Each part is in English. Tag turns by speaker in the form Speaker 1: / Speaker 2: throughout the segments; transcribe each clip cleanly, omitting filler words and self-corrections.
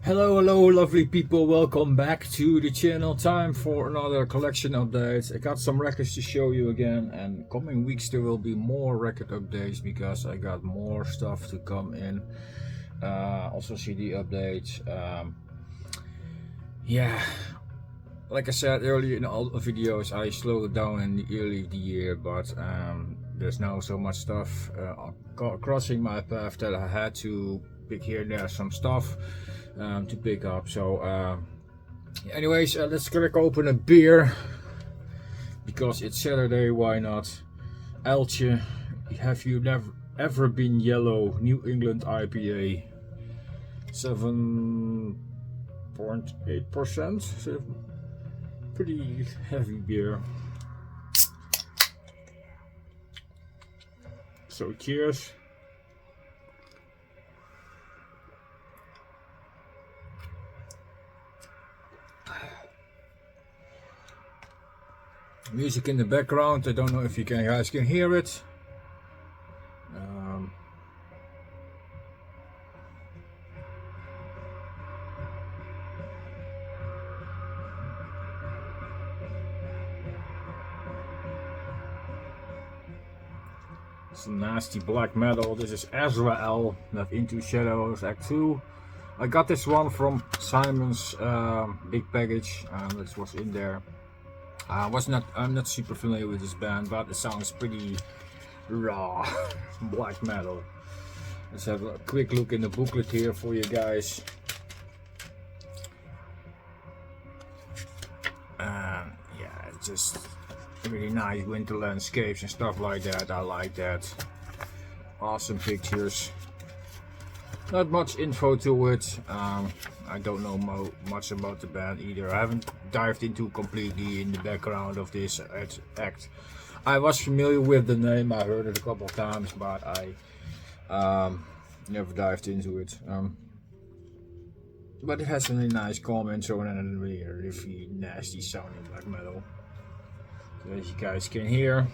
Speaker 1: Hello lovely people, welcome back to the channel. Time for another collection update. I got some records to show you again, and coming weeks there will be more record updates because I got more stuff to come in. Also CD updates. Yeah, like I said earlier in all the videos, I slowed down in the early of the year, but there's now so much stuff crossing my path that I had to pick here and there some stuff to pick up. So anyways, let's crack open a beer because it's Saturday. Why not? Elche, have you never ever been yellow? New England IPA, 7.8%. So pretty heavy beer. So cheers. Music in the background. I don't know if you guys can hear it. Some nasty black metal. This is Azrael, not Into Shadows Act 2. I got this one from Simon's big package. This was in there. I'm not super familiar with this band, but it sounds pretty raw black metal. Let's have a quick look in the booklet here for you guys. Yeah, it's just really nice winter landscapes and stuff like that. I like that. Awesome pictures. Not much info to it. I don't know much about the band either. I haven't dived into completely in the background of this act. I was familiar with the name, I heard it a couple of times, but I never dived into it. But it has really nice comments on it and really riffy, nasty sounding black metal. So as you guys can hear.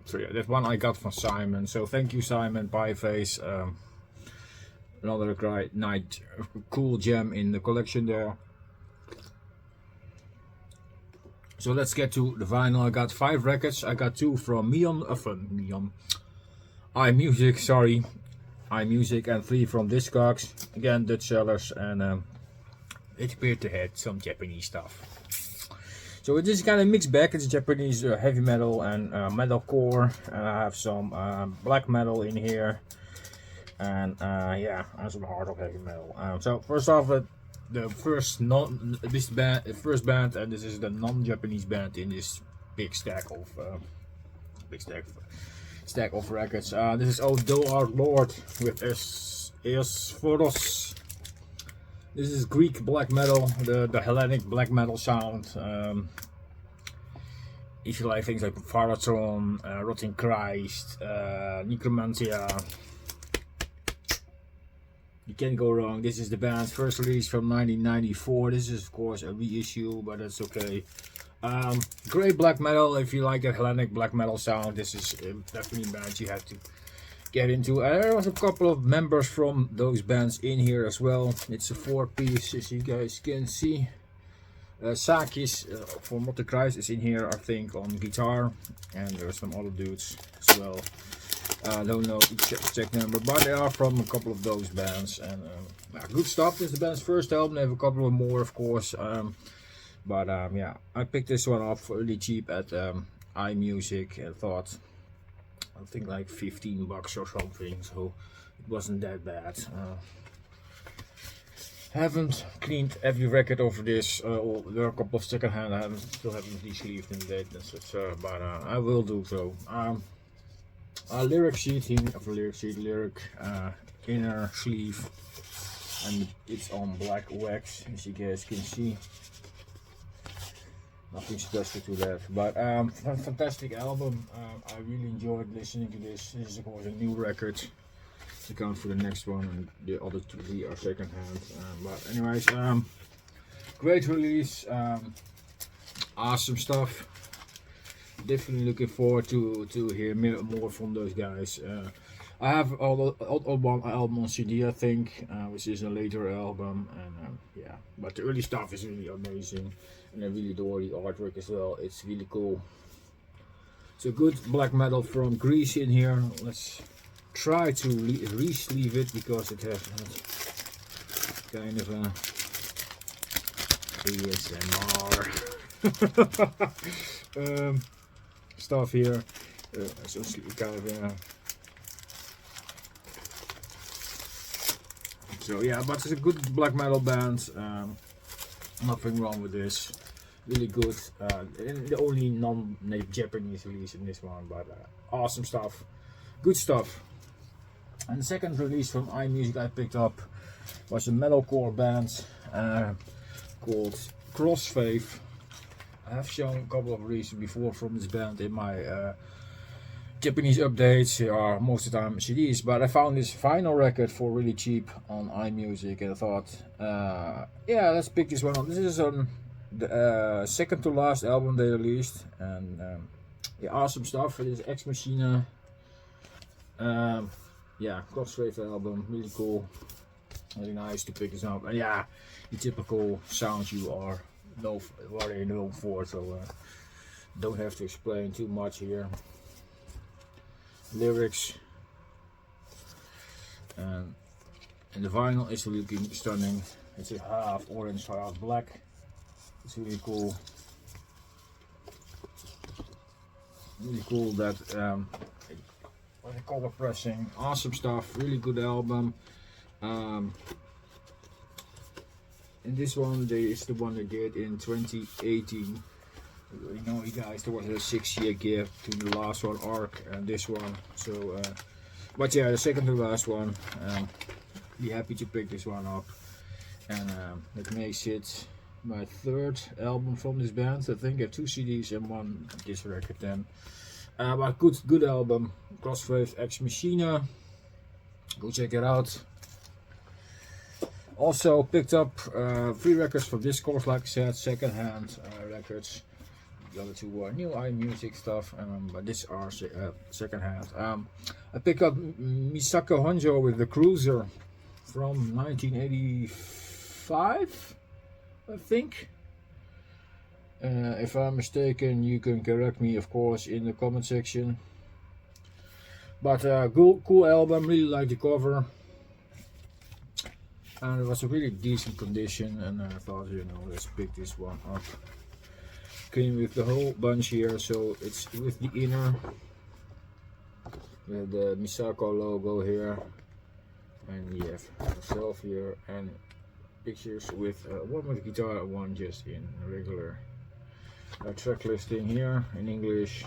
Speaker 1: So yeah, that one I got from Simon. So thank you, Simon. Pieface. Another great cool gem in the collection there. So let's get to the vinyl. I got 5 records. I got 2 from iMusic, sorry, iMusic, and 3 from Discogs. Again, Dutch sellers, and it appeared to have some Japanese stuff. So it is kind of mixed bag. It's Japanese heavy metal and metalcore, and I have some black metal in here, and yeah, and some hardrock heavy metal. So first off, the first band, and this is the non-Japanese band in this big stack of records. This is Honjoh Our Lord with Eosforos. This is Greek black metal, the Hellenic black metal sound. If you like things like Pharatron, Rotting Christ, Necromantia, you can't go wrong. This is the band's first release from 1994. This is of course a reissue, but that's okay. Great black metal. If you like that Hellenic black metal sound, this is definitely a band you have to get into. There was a couple of members from those bands in here as well. It's a 4-piece, as you guys can see. Sakis from Rotting Christ is in here, I think, on guitar, and there's some other dudes as well. Don't know exact number, but they are from a couple of those bands, and good stuff. This is the band's first album. They have a couple of more, of course, but yeah, I picked this one up really cheap at iMusic and thought, I think like 15 bucks or something, so it wasn't that bad. Haven't cleaned every record over this. There are a couple of second hand. I still haven't de-sleeved in date and such, but I will do so. Lyric inner sleeve, and it's on black wax, as you guys can see. Nothing special to that, but fantastic album. I really enjoyed listening to this. This is of course a new record to count for the next one, and the other 3 are second hand. But anyways, great release. Awesome stuff. Definitely looking forward to hear more from those guys. I have all one album on CD, I think, which is a later album, and yeah. But the early stuff is really amazing, and I really adore the artwork as well. It's really cool. So good black metal from Greece in here. Let's try to re-sleeve it because it has kind of a ASMR stuff here. So kind of so yeah, but it's a good black metal band. Nothing wrong with this. Really good. And the only non-native Japanese release in this one, but awesome stuff. Good stuff. And the second release from iMusic I picked up was a metalcore band called Crossfaith. I have shown a couple of releases before from this band in my Japanese updates. They are most of the time CDs, but I found this vinyl record for really cheap on iMusic, and I thought, yeah, let's pick this one up. This is the second to last album they released, and yeah, awesome stuff. It is Ex Machina. Yeah, Crossfaith album, really cool, really nice to pick this up. And yeah, the typical sounds you are already known for, so don't have to explain too much here. Lyrics, and the vinyl is looking stunning. It's a half orange, half black. It's really cool. Really cool that what they call the pressing. Awesome stuff. Really good album. And this one is the one they did in 2018. You know, you guys, there was a 6-year gap to the last one, Arc, and this one. So, but yeah, the second to last one. Be happy to pick this one up, and it makes it my third album from this band. I think I have 2 CDs and 1 disc record then. But good album. Crossfaith Ex Machina. Go check it out. Also picked up 3 records from Discord, like I said, second hand records. The other 2 are new iMusic stuff, but these are second hand. I picked up Misako Honjoh with the Cruiser from 1985, I think. If I'm mistaken, you can correct me, of course, in the comment section. But cool album, really like the cover. And it was a really decent condition, and I thought, you know, let's pick this one up. Came with the whole bunch here, so it's with the inner. We have the Misako logo here, and you have myself here, and pictures with one with guitar and one just in regular. Track listing here in English,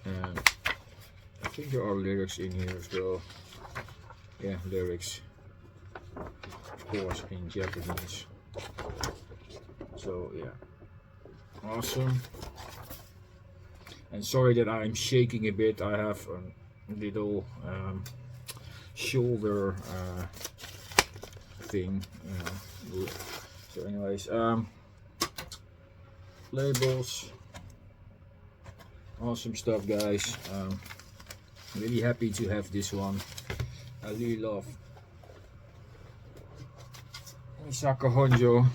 Speaker 1: and I think there are lyrics in here as well. Yeah, lyrics, of course, in Japanese. So yeah, awesome. And sorry that I'm shaking a bit. I have a little shoulder thing. So anyways, labels, awesome stuff, guys. Really happy to have this one. I really love Misako Honjoh.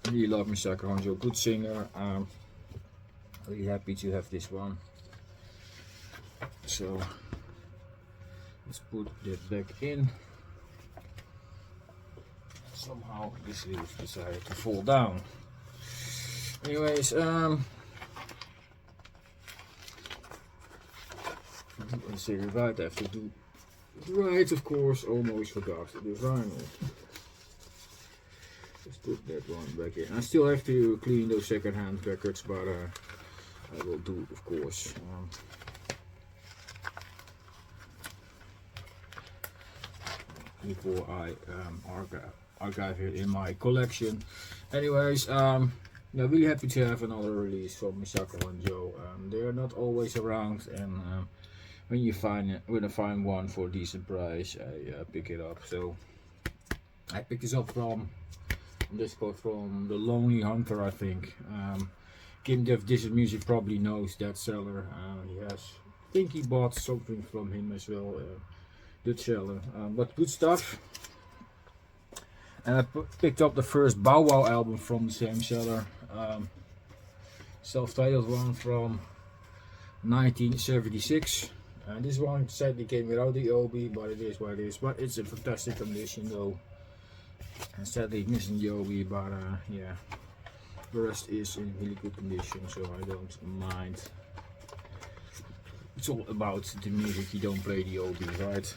Speaker 1: Really love Misako Honjoh, good singer. Really happy to have this one. So let's put that back in. Somehow this leaf decided to fall down. Anyways, let's say right, I have to do right, of course. Almost forgot the vinyl. Let's put that one back in. I still have to clean those second-hand records, but I will do, of course. Before I archive it in my collection. Anyways, yeah, really happy to have another release from Misako Honjoh. They are not always around, and when I find one for a decent price, I pick it up. So I picked this up from This goes from The Lonely Hunter, I think. Kim Dev This Music probably knows that seller. He has, I think he bought something from him as well. Good seller, but good stuff. And I picked up the first Bow Wow album from the same seller. Self-titled one from 1976. And this one sadly came without the OB, but it is what it is. But it's a fantastic condition though. And sadly missing the OB, but yeah, the rest is in really good condition, so I don't mind. It's all about the music, you don't play the OB, right?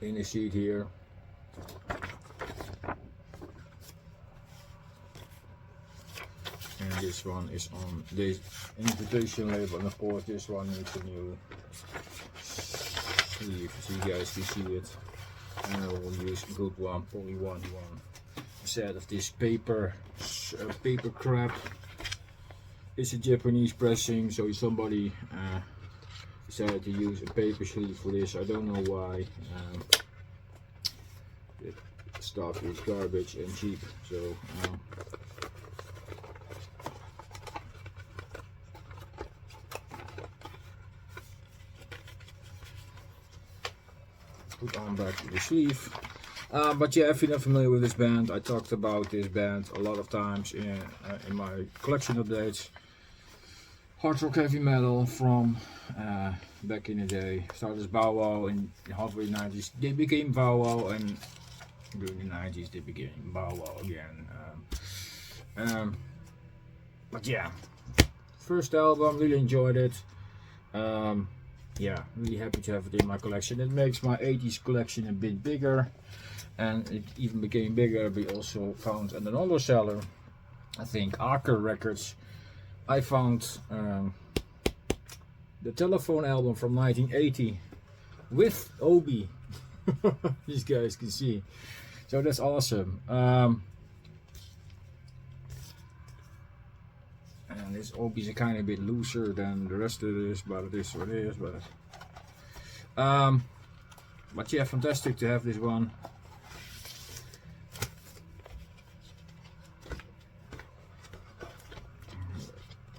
Speaker 1: In the sheet here. And this one is on this invitation label, and of course this one needs a new sleeve so you guys can see it. And I will use a good one, poly one instead of this paper crap. It's a Japanese pressing, so somebody decided to use a paper sleeve for this. I don't know why. The stuff is garbage and cheap, so put on back to the sleeve. But yeah, if you're not familiar with this band, I talked about this band a lot of times in my collection updates. Hard rock heavy metal from back in the day. Started as Bow Wow in the halfway 90s. They became Bow Wow, and during the 90s they became Bow Wow again. But yeah, first album, really enjoyed it. Yeah, really happy to have it in my collection. It makes my 80s collection a bit bigger, and it even became bigger. We also found at another seller, I think Aker Records, I found the Telephone album from 1980 with Obi. These guys can see, so that's awesome. And this Obi's a kind of bit looser than the rest of this, but it is what it is. But yeah, fantastic to have this one.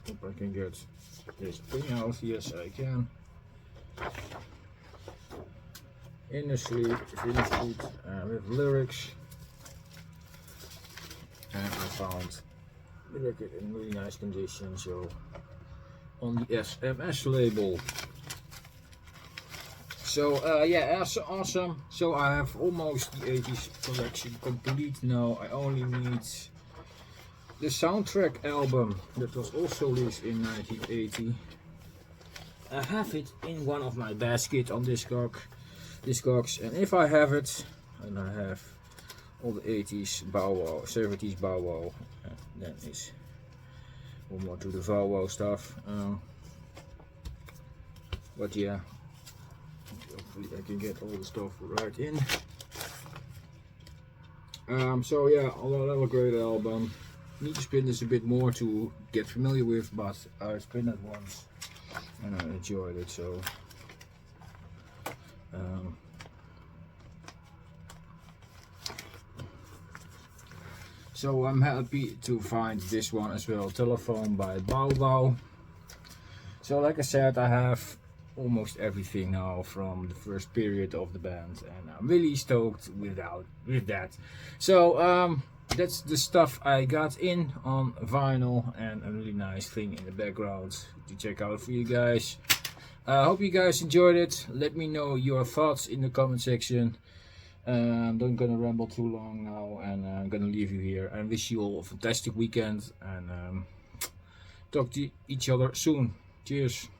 Speaker 1: Hope I can get this thing out. Yes, I can. In the sleeve, finished with lyrics, and I found the record in really nice condition, so on the SMS label. So yeah, that's awesome. So I have almost the 80s collection complete now. I only need the soundtrack album that was also released in 1980. I have it in one of my baskets on Discogs, and if I have it, and I have all the 80s Bow Wow, 70s Bow Wow, then is one more to the Bow Wow stuff. But yeah, hopefully I can get all the stuff right in. So yeah, another great album. Need to spin this a bit more to get familiar with, but I spun it once and I enjoyed it, so so I'm happy to find this one as well, Telephone by Bow Wow. So like I said, I have almost everything now from the first period of the band, and I'm really stoked with that. So that's the stuff I got in on vinyl, and a really nice thing in the background to check out for you guys. I hope you guys enjoyed it. Let me know your thoughts in the comment section. I'm not gonna ramble too long now, and I'm gonna leave you here and wish you all a fantastic weekend, and talk to each other soon. Cheers.